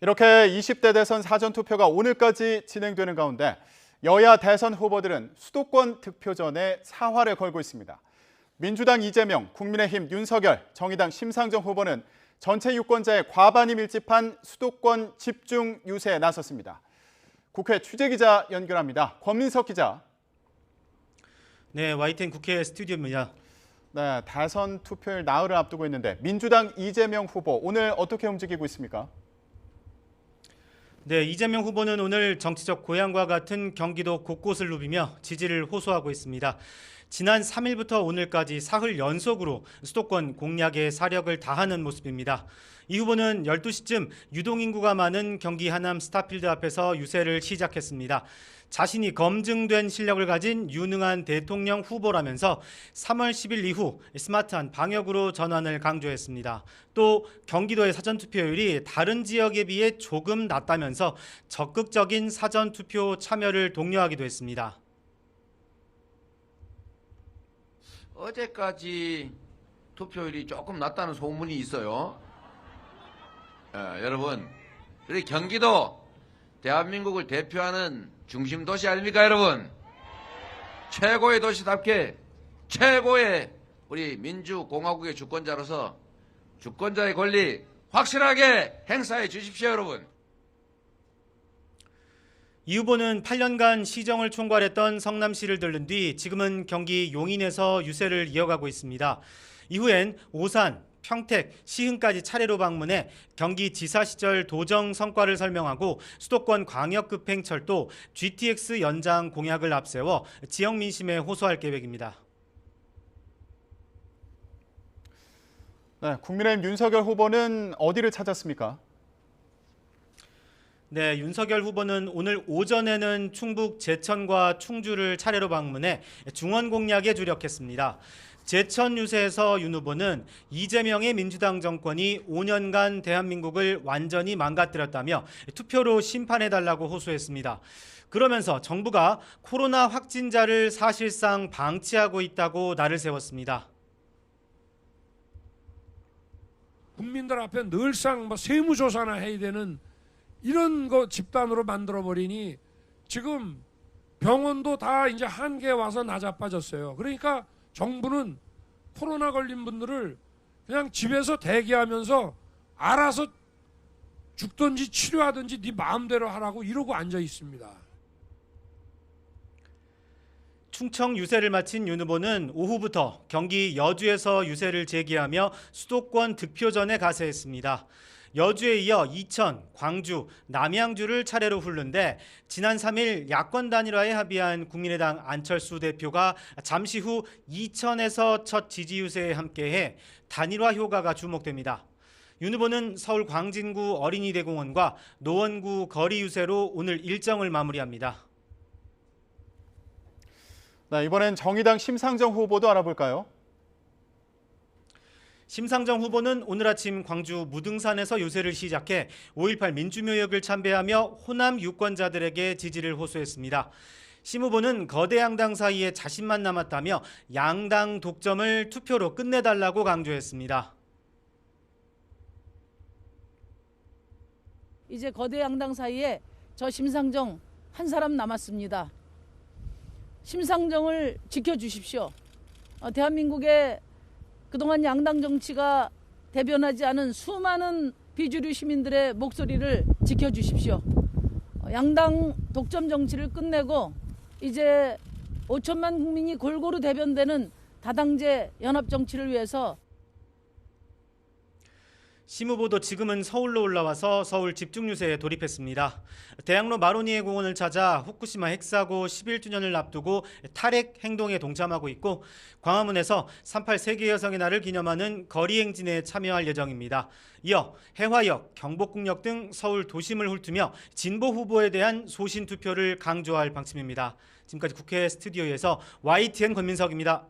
이렇게 20대 대선 사전투표가 오늘까지 진행되는 가운데 여야 대선 후보들은 수도권 득표전에 사활을 걸고 있습니다. 민주당 이재명, 국민의힘 윤석열, 정의당 심상정 후보는 전체 유권자의 과반이 밀집한 수도권 집중 유세에 나섰습니다. 국회 취재기자 연결합니다. 권민석 기자. 네, YTN 국회 스튜디오입니다. 네, 대선 투표일 나흘을 앞두고 있는데 민주당 이재명 후보 오늘 어떻게 움직이고 있습니까? 네, 이재명 후보는 오늘 정치적 고향과 같은 경기도 곳곳을 누비며 지지를 호소하고 있습니다. 지난 3일부터 오늘까지 사흘 연속으로 수도권 공략에 사력을 다하는 모습입니다. 이 후보는 12시쯤 유동인구가 많은 경기 하남 스타필드 앞에서 유세를 시작했습니다. 자신이 검증된 실력을 가진 유능한 대통령 후보라면서 3월 10일 이후 스마트한 방역으로 전환을 강조했습니다. 또 경기도의 사전투표율이 다른 지역에 비해 조금 낮다면서 적극적인 사전투표 참여를 독려하기도 했습니다. 어제까지 투표율이 조금 낮다는 소문이 있어요. 여러분, 우리 경기도 대한민국을 대표하는 중심 도시 아닙니까, 여러분? 최고의 도시답게 최고의 우리 민주공화국의 주권자로서 주권자의 권리 확실하게 행사해 주십시오, 여러분. 이 후보는 8년간 시정을 총괄했던 성남시를 들른 뒤 지금은 경기 용인에서 유세를 이어가고 있습니다. 이후엔 오산, 평택, 시흥까지 차례로 방문해 경기지사 시절 도정 성과를 설명하고 수도권 광역급행철도 GTX 연장 공약을 앞세워 지역 민심에 호소할 계획입니다. 네, 국민의힘 윤석열 후보는 어디를 찾았습니까? 네, 윤석열 후보는 오늘 오전에는 충북 제천과 충주를 차례로 방문해 중원 공약에 주력했습니다. 제천 유세에서 윤 후보는 이재명의 민주당 정권이 5년간 대한민국을 완전히 망가뜨렸다며 투표로 심판해달라고 호소했습니다. 그러면서 정부가 코로나 확진자를 사실상 방치하고 있다고 날을 세웠습니다. 국민들 앞에 늘상 세무조사나 해야 되는 이런 거 집단으로 만들어버리니 지금 병원도 다 이제 한계에 와서 나자빠졌어요. 그러니까 정부는 코로나 걸린 분들을 그냥 집에서 대기하면서 알아서 죽든지 치료하든지 네 마음대로 하라고 이러고 앉아 있습니다. 충청 유세를 마친 윤 후보는 오후부터 경기 여주에서 유세를 재개하며 수도권 득표전에 가세했습니다. 여주에 이어 이천, 광주, 남양주를 차례로 훑는데 지난 3일 야권 단일화에 합의한 국민의당 안철수 대표가 잠시 후 이천에서 첫 지지 유세에 함께해 단일화 효과가 주목됩니다. 윤 후보는 서울 광진구 어린이대공원과 노원구 거리 유세로 오늘 일정을 마무리합니다. 네, 이번엔 정의당 심상정 후보도 알아볼까요? 심상정 후보는 오늘 아침 광주 무등산에서 유세를 시작해 5.18 민주묘역을 참배하며 호남 유권자들에게 지지를 호소했습니다. 심 후보는 거대 양당 사이에 자신만 남았다며 양당 독점을 투표로 끝내달라고 강조했습니다. 이제 거대 양당 사이에 저 심상정 한 사람 남았습니다. 심상정을 지켜주십시오. 대한민국의 그동안 양당 정치가 대변하지 않은 수많은 비주류 시민들의 목소리를 지켜주십시오. 양당 독점 정치를 끝내고 이제 5천만 국민이 골고루 대변되는 다당제 연합 정치를 위해서 심 후보도 지금은 서울로 올라와서 서울 집중유세에 돌입했습니다. 대학로 마로니에 공원을 찾아 후쿠시마 핵사고 11주년을 앞두고 탈핵 행동에 동참하고 있고 광화문에서 3.8 세계여성의 날을 기념하는 거리 행진에 참여할 예정입니다. 이어 해화역, 경복궁역 등 서울 도심을 훑으며 진보 후보에 대한 소신 투표를 강조할 방침입니다. 지금까지 국회 스튜디오에서 YTN 권민석입니다.